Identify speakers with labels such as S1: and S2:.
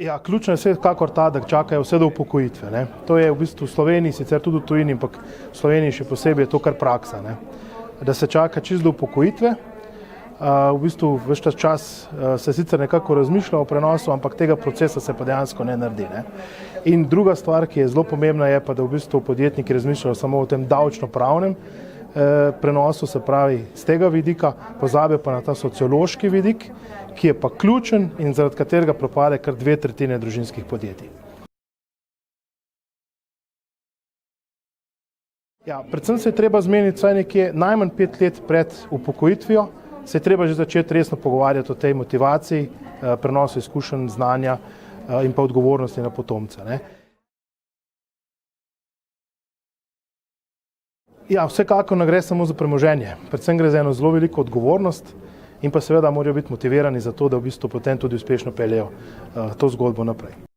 S1: Ja, ključno je vsekakor ta, da čakajo vse do upokojitve. Ne. To je v bistvu v Sloveniji, sicer tudi v tujini, ampak v Sloveniji še posebej je to kar praksa. Ne. Da se čaka čisto do upokojitve. V bistvu ves ta čas se sicer nekako razmišlja o prenosu, ampak tega procesa se pa dejansko ne naredi. Ne. In druga stvar, ki je zelo pomembna, je pa, da v bistvu podjetniki razmišljajo samo o tem davčno-pravnem prenosu, se pravi z tega vidika, pozabijo pa na ta sociološki vidik, ki je pa ključen in zaradi katerega propade kar 2/3 družinskih podjetij. Ja, predvsem se je treba zmeniti vsaj nekje najmanj 5 let pred upokojitvijo, se je treba že začeti resno pogovarjati o tej motivaciji, prenosu izkušenj, znanja in pa odgovornosti na potomce. Ne. Ja, vsekakor ne gre samo za premoženje, predvsem gre za eno zelo veliko odgovornost in pa seveda morajo biti motivirani za to, da v bistvu potem tudi uspešno peljejo to zgodbo naprej.